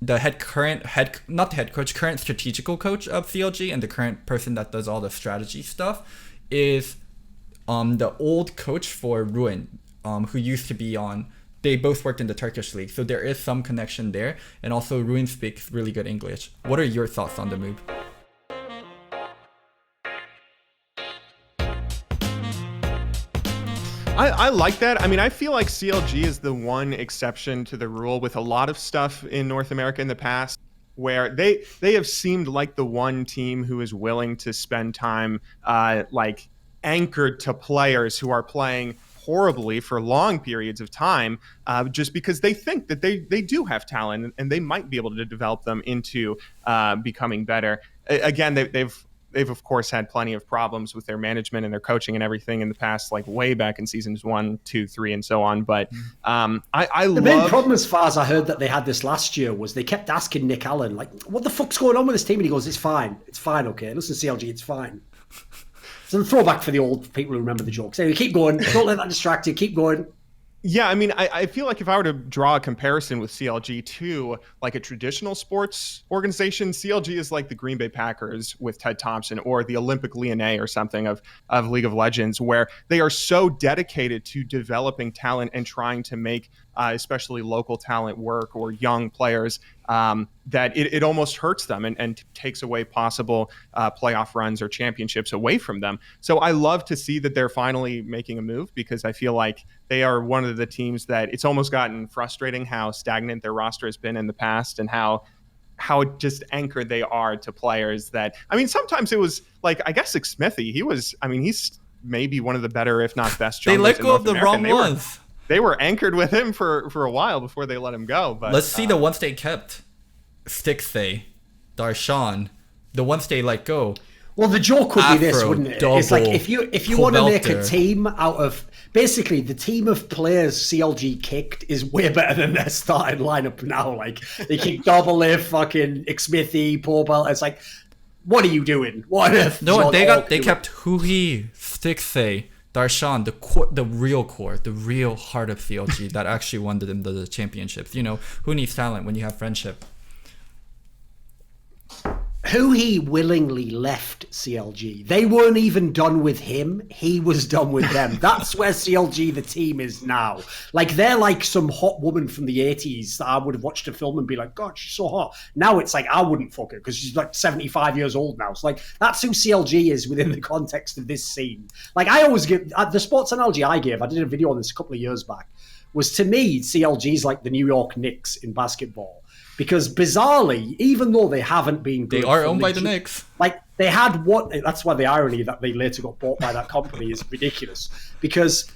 the current strategical coach of CLG and the current person that does all the strategy stuff is the old coach for Ruin, who used to be on. They both worked in the Turkish league, so there is some connection there. And also, Ruin speaks really good English. What are your thoughts on the move? I like that. I mean, I feel like CLG is the one exception to the rule with a lot of stuff in North America in the past where they have seemed like the one team who is willing to spend time like anchored to players who are playing horribly for long periods of time just because they think that they do have talent and they might be able to develop them into becoming better. Again, they've of course had plenty of problems with their management and their coaching and everything in the past, like way back in seasons 1, 2, 3, and so on. But the main problem, as far as I heard that they had this last year, was they kept asking Nick Allen, like, what the fuck's going on with this team? And he goes, it's fine, okay, listen, CLG, it's fine. So the throwback for the old people who remember the jokes. Anyway, keep going, don't let that distract you, keep going. Yeah, I mean, I feel like if I were to draw a comparison with CLG to like a traditional sports organization, CLG is like the Green Bay Packers with Ted Thompson, or the Olympic Lyonnais or something of League of Legends, where they are so dedicated to developing talent and trying to make especially local talent work, or young players, that it almost hurts them and takes away possible playoff runs or championships away from them. So I love to see that they're finally making a move, because I feel like they are one of the teams that it's almost gotten frustrating how stagnant their roster has been in the past, and how just anchored they are to players that, I mean, sometimes it was like, I guess Smithy, he's maybe one of the better, if not best, they let go of the wrong ones. They were anchored with him for a while before they let him go. But let's see the ones they kept. Stixay, Darshan, the ones they let go. Well, the joke would be this, wouldn't it? It's like if you want to make a team out of, basically the team of players CLG kicked is way better than their starting lineup now. Like they kicked Double Lift, fucking Smithy, Pobel. It's like, what are you doing? What if? No, they kept Huhi, Stixay, Darshan, the real core, the real heart of CLG that actually won them the championships. You know, who needs talent when you have friendship? Who he willingly left CLG. They weren't even done with him. He was done with them. That's where CLG, the team, is now. Like, they're like some hot woman from the 80s that I would have watched a film and be like, God, she's so hot. Now it's like, I wouldn't fuck her because she's like 75 years old now. So, like, that's who CLG is within the context of this scene. Like, I always give, the sports analogy I gave, I did a video on this a couple of years back, was, to me, CLG is like the New York Knicks in basketball. Because bizarrely, even though they haven't been good, they are owned by the Knicks. Like, they had what? That's why the irony that they later got bought by that company is ridiculous. Because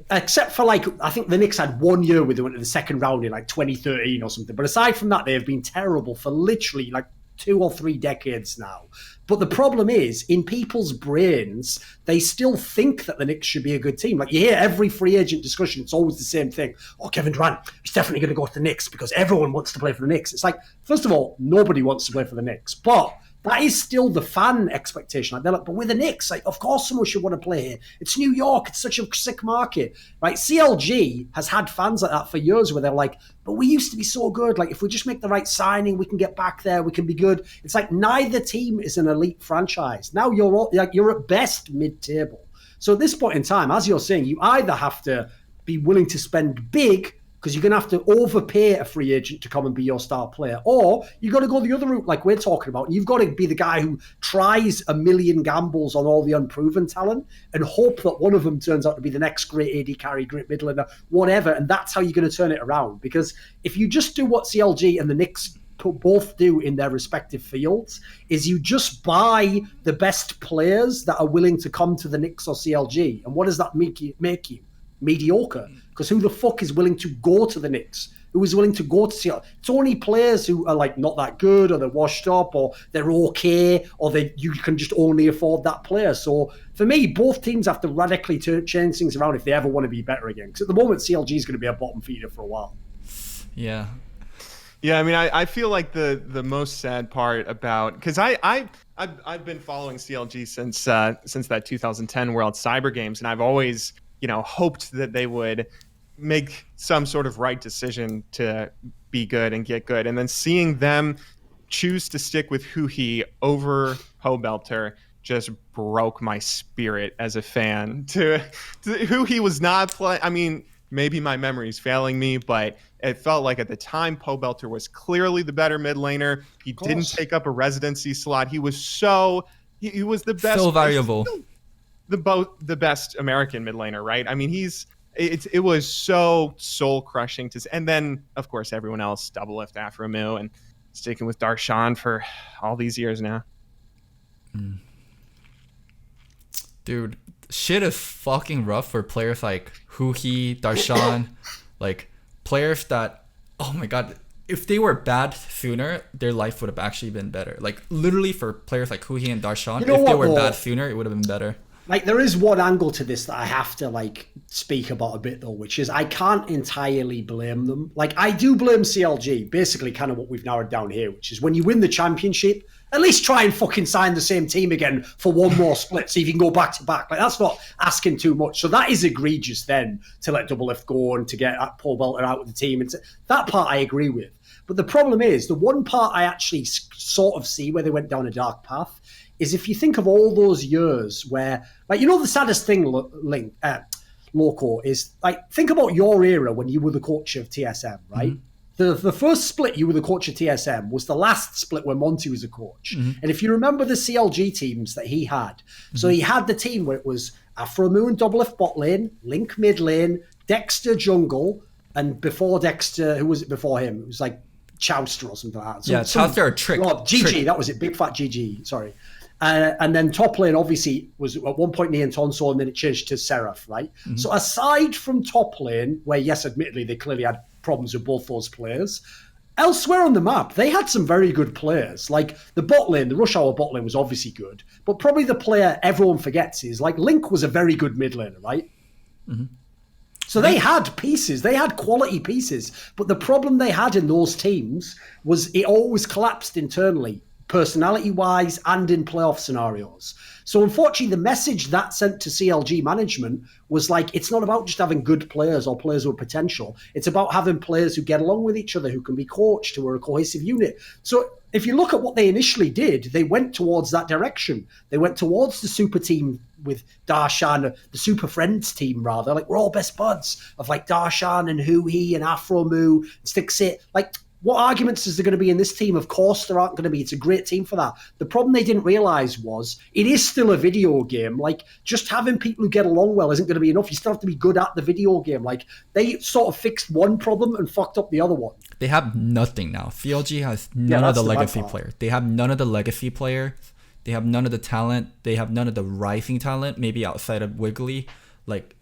except for, like, I think the Knicks had 1 year where they went to the second round in like 2013 or something. But aside from that, they have been terrible for literally like 2 or 3 decades now. But the problem is, in people's brains, they still think that the Knicks should be a good team. Like, you hear every free agent discussion, it's always the same thing. Oh, Kevin Durant, he's definitely going to go to the Knicks because everyone wants to play for the Knicks. It's like, first of all, nobody wants to play for the Knicks. But that is still the fan expectation. Like, they're like, but with the Knicks, like, of course someone should want to play here. It's New York. It's such a sick market. Right? CLG has had fans like that for years where they're like, but we used to be so good. Like, if we just make the right signing, we can get back there. We can be good. It's like neither team is an elite franchise. Now you're at best mid-table. So at this point in time, as you're saying, you either have to be willing to spend big, because you're going to have to overpay a free agent to come and be your star player. Or you've got to go the other route like we're talking about. And you've got to be the guy who tries a million gambles on all the unproven talent and hope that one of them turns out to be the next great AD carry, great middle, and whatever. And that's how you're going to turn it around. Because if you just do what CLG and the Knicks both do in their respective fields, is you just buy the best players that are willing to come to the Knicks or CLG. And what does that make you? Mediocre. Because who the fuck is willing to go to the Knicks? Who is willing to go to Seattle? It's only players who are like not that good, or they're washed up, or they're okay, or you can just only afford that player. So for me, both teams have to radically change things around if they ever want to be better again. Because at the moment, CLG is going to be a bottom feeder for a while. Yeah. Yeah, I mean, I feel like the most sad part about, because I've been following CLG since that 2010 World Cyber Games, and I've always, hoped that they would make some sort of right decision to be good and get good. And then seeing them choose to stick with Huhi over Pobelter just broke my spirit as a fan. To Huhi was not playing. I mean, maybe my memory's failing me, but it felt like at the time Pobelter was clearly the better mid laner. He didn't take up a residency slot. He was he was the best. So valuable. The best American mid laner, right? I mean, it was so soul crushing and then of course everyone else double lift Afromu and sticking with Darshan for all these years now. Dude, shit is fucking rough for players like Huhi, Darshan, like players that, oh my god, if they were bad sooner, their life would have actually been better. Like literally for players like Huhi and Darshan, if they were bad sooner, it would have been better. Like there is one angle to this that I have to like speak about a bit though, which is I can't entirely blame them. Like I do blame CLG, basically kind of what we've narrowed down here, which is when you win the championship, at least try and fucking sign the same team again for one more split so you can go back to back. Like that's not asking too much. So that is egregious then to let Double Lift go and to get Paul Belter out of the team. And that part I agree with. But the problem is the one part I actually sort of see where they went down a dark path is if you think of all those years where, like, you know, the saddest thing, Loco, is like, think about your era when you were the coach of TSM, right? Mm-hmm. The first split you were the coach of TSM was the last split where Monty was a coach. Mm-hmm. And if you remember the CLG teams that he had, so he had the team where it was Afromu and Double Lift bot lane, Link mid lane, Dexter jungle, and before Dexter, who was it before him? It was like Chowster or something like that. Chowster or Trick. Oh, GG, that was it. Big fat GG, sorry. And then top lane obviously was at one point Neon Tonso and then it changed to Seraph, right? Mm-hmm. So aside from top lane, where yes, admittedly they clearly had problems with both those players, elsewhere on the map, they had some very good players. Like the bot lane, the Rush Hour bot lane was obviously good, but probably the player everyone forgets is like Link was a very good mid laner, right? Mm-hmm. So they had pieces, they had quality pieces, but the problem they had in those teams was it always collapsed internally, personality-wise and in playoff scenarios. So unfortunately, the message that sent to CLG management was like, it's not about just having good players or players with potential. It's about having players who get along with each other, who can be coached, who are a cohesive unit. So if you look at what they initially did, they went towards that direction. They went towards the super team with Darshan, the super friends team rather. Like we're all best buds of like Darshan and Huhi and Afromu and Stixit. Like, what arguments is there going to be in this team? Of course there aren't going to be. It's a great team for that. The problem they didn't realize was it is still a video game. Like, just having people who get along well isn't going to be enough. You still have to be good at the video game. Like, they sort of fixed one problem and fucked up the other one. They have nothing now. CLG has none of the legacy players. They have none of the legacy players. They have none of the talent. They have none of the rising talent, maybe outside of Wiggly. Like,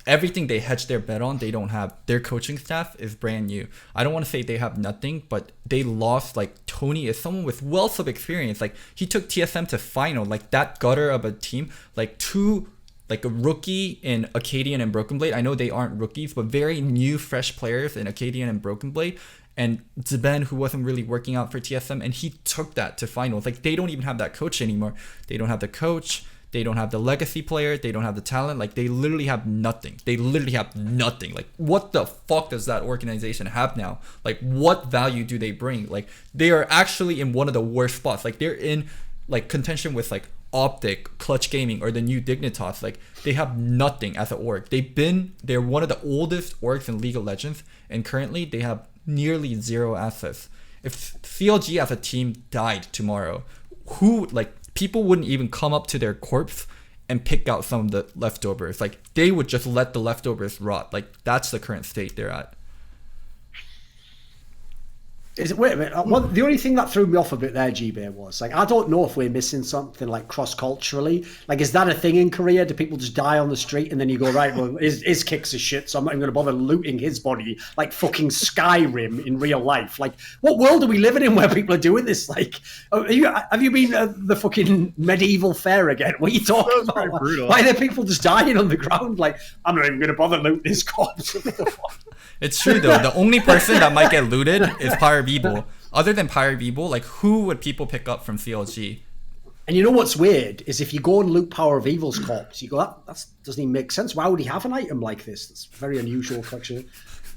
everything they hedge their bet on, they don't have. Their coaching staff is brand new. I don't want to say they have nothing, but they lost. Like, Tony is someone with wealth of experience. Like, he took TSM to final. Like, that gutter of a team. Like, a rookie in Acadian and Broken Blade. I know they aren't rookies, but very new, fresh players in Acadian and Broken Blade. And Zeben, who wasn't really working out for TSM, and he took that to finals. Like, they don't even have that coach anymore. They don't have the coach. They don't have the legacy player. They don't have the talent. Like, they literally have nothing. Like, what the fuck does that organization have now? Like, what value do they bring? Like, they are actually in one of the worst spots. Like, they're in, like, contention with, like, Optic, Clutch Gaming, or the new Dignitas. Like, they have nothing as an org. They're one of the oldest orgs in League of Legends, and currently they have nearly zero assets. If CLG as a team died tomorrow, people wouldn't even come up to their corpse and pick out some of the leftovers. Like, they would just let the leftovers rot. Like, that's the current state they're at. Wait a minute. The only thing that threw me off a bit there, G-Bay, was like, I don't know if we're missing something like cross-culturally. Like, is that a thing in Korea? Do people just die on the street and then you go, right, well, his kicks are shit, so I'm not even going to bother looting his body like fucking Skyrim in real life? Like, what world are we living in where people are doing this? Like, have you been the fucking medieval fair again? What are you talking about? Why are there people just dying on the ground? Like, I'm not even going to bother looting his corpse. What the fuck? It's true though. The only person that might get looted is Pyre Vebo. Other than Pyre Vebo, like, who would people pick up from CLG? And you know what's weird is if you go and loot Power of Evil's corpse, you go, that doesn't even make sense. Why would he have an item like this? That's a very unusual collection.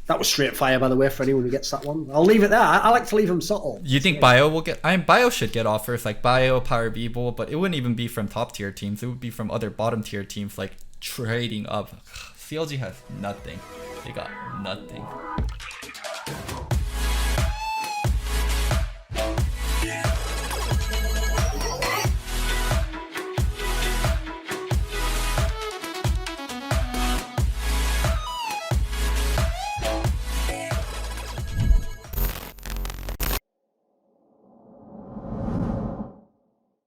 That was straight fire, by the way, for anyone who gets that one. I'll leave it there. I like to leave them subtle. You think Bio will get? Bio should get offers like Bio, Power Beeble, but it wouldn't even be from top tier teams. It would be from other bottom tier teams like trading up. CLG has nothing. They got nothing.